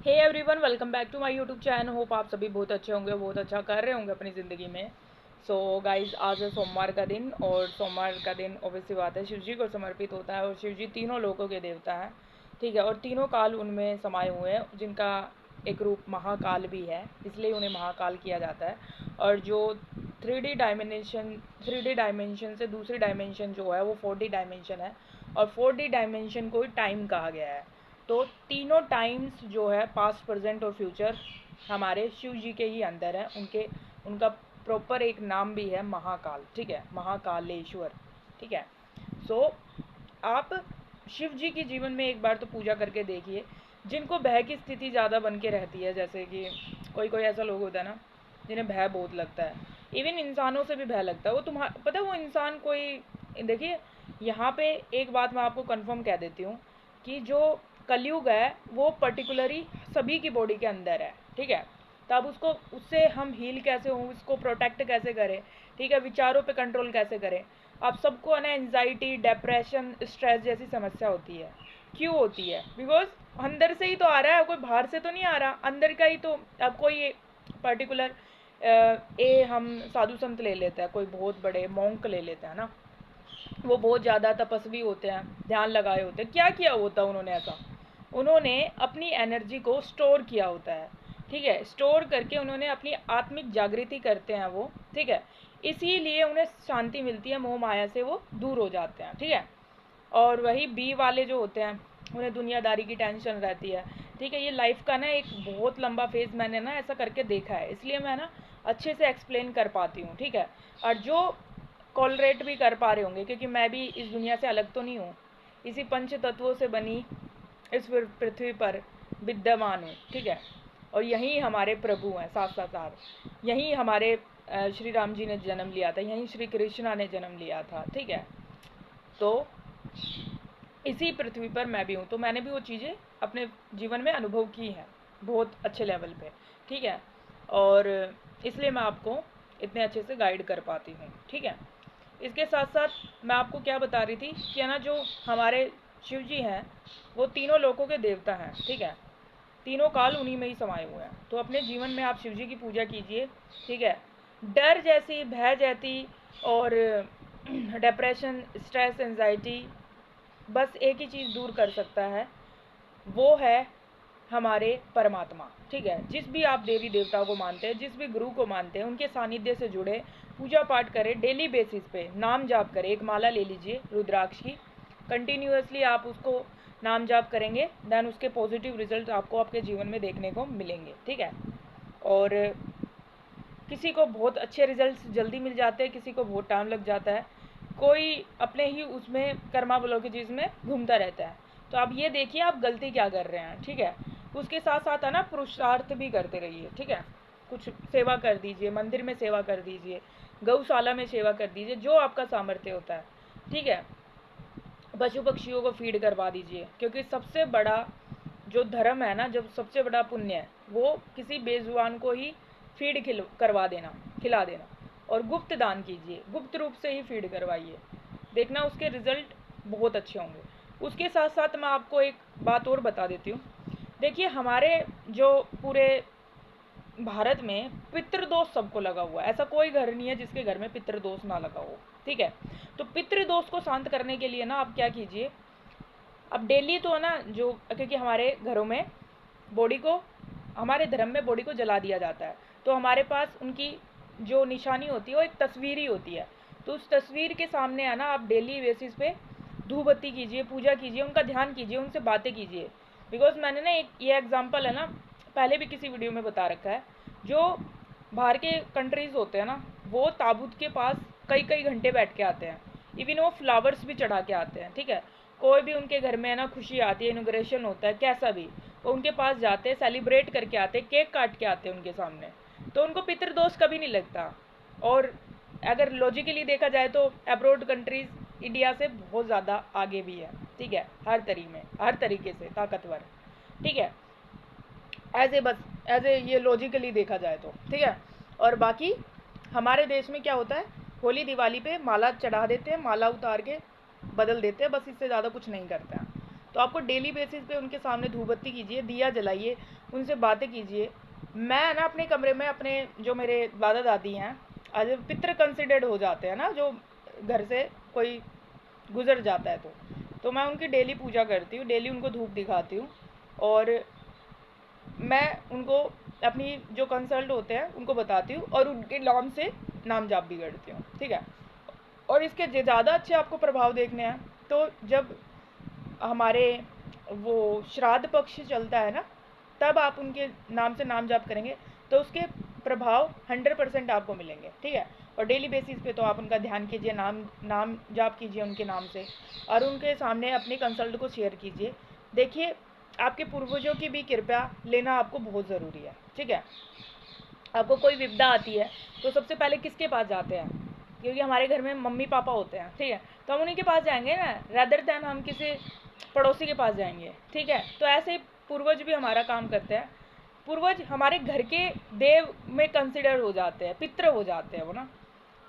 Hey everyone, welcome back to my YouTube channel. Hope आप सभी बहुत अच्छे होंगे, बहुत अच्छा कर रहे होंगे अपनी ज़िंदगी में। सो गाइज, आज है सोमवार का दिन और सोमवार का दिन ऑब्वियसली बात है शिव जी को समर्पित होता है और शिव जी तीनों लोकों के देवता हैं, ठीक है। और तीनों काल उनमें समाये हुए हैं, जिनका एक रूप महाकाल भी है, इसलिए उन्हें महाकाल किया जाता है। और जो 3D डायमेंशन से दूसरी डायमेंशन जो है वो 4D डायमेंशन है, और 4D डायमेंशन को ही टाइम कहा गया है। तो तीनों टाइम्स जो है, पास्ट, प्रेजेंट और फ्यूचर, हमारे शिव जी के ही अंदर है। उनका प्रॉपर एक नाम भी है महाकाल, ठीक है, महाकालेश्वर, ठीक है। सो आप शिव जी की जीवन में एक बार तो पूजा करके देखिए। जिनको भय की स्थिति ज़्यादा बन के रहती है, जैसे कि कोई कोई ऐसा लोग होता है ना जिन्हें भय बहुत लगता है, इवन इंसानों से भी भय लगता है, वो तुम्हारा पता है वो इंसान कोई, देखिए यहाँ पे एक बात मैं आपको कंफर्म कह देती हूँ कि जो कलयुग है वो पर्टिकुलरली सभी की बॉडी के अंदर है, ठीक है। तो अब उसको, उससे हम हील कैसे हों, उसको प्रोटेक्ट कैसे करें, ठीक है, विचारों पे कंट्रोल कैसे करें। आप सबको है ना एंजाइटी, डिप्रेशन, स्ट्रेस जैसी समस्या होती है। क्यों होती है? बिकॉज अंदर से ही तो आ रहा है, कोई बाहर से तो नहीं आ रहा, अंदर का ही तो। अब कोई पर्टिकुलर हम साधु संत ले लेते हैं, कोई बहुत बड़े मॉन्क ले लेते हैं ना, वो बहुत ज़्यादा तपस्वी होते हैं, ध्यान लगाए होते हैं। क्या किया होता है उन्होंने? ऐसा उन्होंने अपनी एनर्जी को स्टोर किया होता है, ठीक है। स्टोर करके उन्होंने अपनी आत्मिक जागृति करते हैं वो, ठीक है। इसीलिए उन्हें शांति मिलती है, मोह माया से वो दूर हो जाते हैं, ठीक है। और वही बी वाले जो होते हैं, उन्हें दुनियादारी की टेंशन रहती है, ठीक है। ये लाइफ का ना एक बहुत लंबा फेज़ मैंने ना ऐसा करके देखा है, इसलिए मैं ना अच्छे से एक्सप्लेन कर पाती हूँ, ठीक है। और जो कॉलरेट भी कर पा रहे होंगे, क्योंकि मैं भी इस दुनिया से अलग तो नहीं हूँ, इसी पंच तत्वों से बनी इस पृथ्वी पर विद्यमान हूँ, ठीक है। और यहीं हमारे प्रभु हैं साक्षात्कार, यहीं हमारे श्री राम जी ने जन्म लिया था, यहीं श्री कृष्णा ने जन्म लिया था, ठीक है। तो इसी पृथ्वी पर मैं भी हूँ, तो मैंने भी वो चीज़ें अपने जीवन में अनुभव की हैं बहुत अच्छे लेवल पे, ठीक है। और इसलिए मैं आपको इतने अच्छे से गाइड कर पाती हूँ, ठीक है। इसके साथ साथ मैं आपको क्या बता रही थी कि है ना, जो हमारे शिव जी हैं वो तीनों लोकों के देवता हैं, ठीक है। तीनों काल उन्हीं में ही समाये हुए हैं। तो अपने जीवन में आप शिव जी की पूजा कीजिए, ठीक है। डर जैसी, भय जैसी और डिप्रेशन, स्ट्रेस, एंजाइटी, बस एक ही चीज़ दूर कर सकता है, वो है हमारे परमात्मा, ठीक है। जिस भी आप देवी देवता को मानते हैं, जिस भी गुरु को मानते हैं, उनके सानिध्य से जुड़े, पूजा पाठ करें, डेली बेसिस पे नाम जाप करें। एक माला ले लीजिए रुद्राक्ष की, कंटिन्यूसली आप उसको नाम जाप करेंगे, देन उसके पॉजिटिव रिजल्ट आपको आपके जीवन में देखने को मिलेंगे, ठीक है। और किसी को बहुत अच्छे रिजल्ट्स जल्दी मिल जाते हैं, किसी को बहुत टाइम लग जाता है, कोई अपने ही उसमें कर्मा बलों की चीज़ में घूमता रहता है। तो आप ये देखिए आप गलती क्या कर रहे हैं, ठीक है। उसके साथ साथ है ना पुरुषार्थ भी करते रहिए, ठीक है। कुछ सेवा कर दीजिए, मंदिर में सेवा कर दीजिए, गौशाला में सेवा कर दीजिए, जो आपका सामर्थ्य होता है, ठीक है। पशु पक्षियों को फीड करवा दीजिए, क्योंकि सबसे बड़ा जो धर्म है ना, जब सबसे बड़ा पुण्य है वो किसी बेजुबान को ही फीड करवा देना, खिला देना। और गुप्त दान कीजिए, गुप्त रूप से ही फीड करवाइए, देखना उसके रिजल्ट बहुत अच्छे होंगे। उसके साथ साथ मैं आपको एक बात और बता देती हूँ। देखिए हमारे जो पूरे भारत में पितृदोष सबको लगा हुआ है, ऐसा कोई घर नहीं है जिसके घर में पितृदोष ना लगा हो, ठीक है। तो पितृदोष को शांत करने के लिए ना आप क्या कीजिए, अब डेली तो है ना, जो क्योंकि हमारे घरों में बॉडी को, हमारे धर्म में बॉडी को जला दिया जाता है, तो हमारे पास उनकी जो निशानी होती है वो एक तस्वीर ही होती है। तो उस तस्वीर के सामने है ना आप डेली बेसिस पे धूप बत्ती कीजिए, पूजा कीजिए, उनका ध्यान कीजिए, उनसे बातें कीजिए। बिकॉज मैंने ना एक ये एग्जांपल है ना, पहले भी किसी वीडियो में बता रखा है, जो बाहर के कंट्रीज़ होते हैं ना, वो ताबूत के पास कई कई घंटे बैठ के आते हैं, इवन वो फ्लावर्स भी चढ़ा के आते हैं, ठीक है। कोई भी उनके घर में है ना खुशी आती है, इनोग्रेशन होता है, कैसा भी, वो उनके पास जाते हैं, सेलिब्रेट करके आते हैं, केक काट के आते हैं उनके सामने, तो उनको पितृदोष कभी नहीं लगता। और अगर लॉजिकली देखा जाए तो अब्रॉड कंट्रीज़ इंडिया से बहुत ज़्यादा आगे भी है, ठीक है, हर तरीके से ताकतवर, ठीक है। एज ए, बस एज ए ये लॉजिकली देखा जाए तो, ठीक है। और बाकी हमारे देश में क्या होता है, होली दिवाली पे माला चढ़ा देते हैं, माला उतार के बदल देते हैं, बस इससे ज़्यादा कुछ नहीं करते हैं। तो आपको डेली बेसिस पे उनके सामने धूप बत्ती कीजिए, दिया जलाइए, उनसे बातें कीजिए। मैं ना अपने कमरे में अपने जो मेरे दादा दादी हैं एज ए पितृ कंसिडर्ड हो जाते हैं ना, जो घर से कोई गुजर जाता है तो मैं उनकी डेली पूजा करती हूँ, डेली उनको धूप दिखाती हूँ, और मैं उनको अपनी जो कंसल्ट होते हैं उनको बताती हूँ, और उनके नाम से नाम जाप भी करती हूँ, ठीक है। और इसके ज़्यादा अच्छे आपको प्रभाव देखने हैं तो जब हमारे वो श्राद्ध पक्ष चलता है ना, तब आप उनके नाम से नाम जाप करेंगे तो उसके प्रभाव 100% आपको मिलेंगे, ठीक है। और डेली बेसिस पे तो आप उनका ध्यान कीजिए, नाम जाप कीजिए उनके नाम से, और उनके सामने अपनी कंसल्ट को शेयर कीजिए। देखिए, आपके पूर्वजों की भी कृपा लेना आपको बहुत ज़रूरी है, ठीक है। आपको कोई विपदा आती है तो सबसे पहले किसके पास जाते हैं? क्योंकि हमारे घर में मम्मी पापा होते हैं, ठीक है, तो हम उन्हीं के पास जाएंगे ना, रेदर देन हम किसी पड़ोसी के पास जाएंगे, ठीक है। तो ऐसे ही पूर्वज भी हमारा काम करते हैं। पूर्वज हमारे घर के देव में कंसिडर हो जाते हैं, पितृ हो जाते हैं वो ना,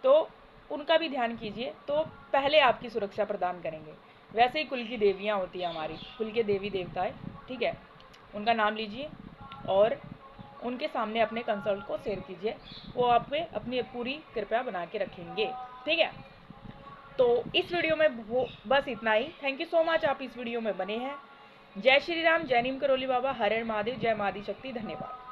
तो उनका भी ध्यान कीजिए, तो पहले आपकी सुरक्षा प्रदान करेंगे। वैसे ही कुल की देवियाँ होती हैं हमारी, कुल के देवी देवताएं, ठीक है, उनका नाम लीजिए और उनके सामने अपने कंसल्ट को शेयर कीजिए, वो आप पे अपनी पूरी कृपया बना के रखेंगे, ठीक है। तो इस वीडियो में वो बस इतना ही। थैंक यू सो मच, आप इस वीडियो में बने हैं। जय श्री राम, जय नीम करोली बाबा, हर हर महादेव, जय माँ आदि शक्ति, धन्यवाद।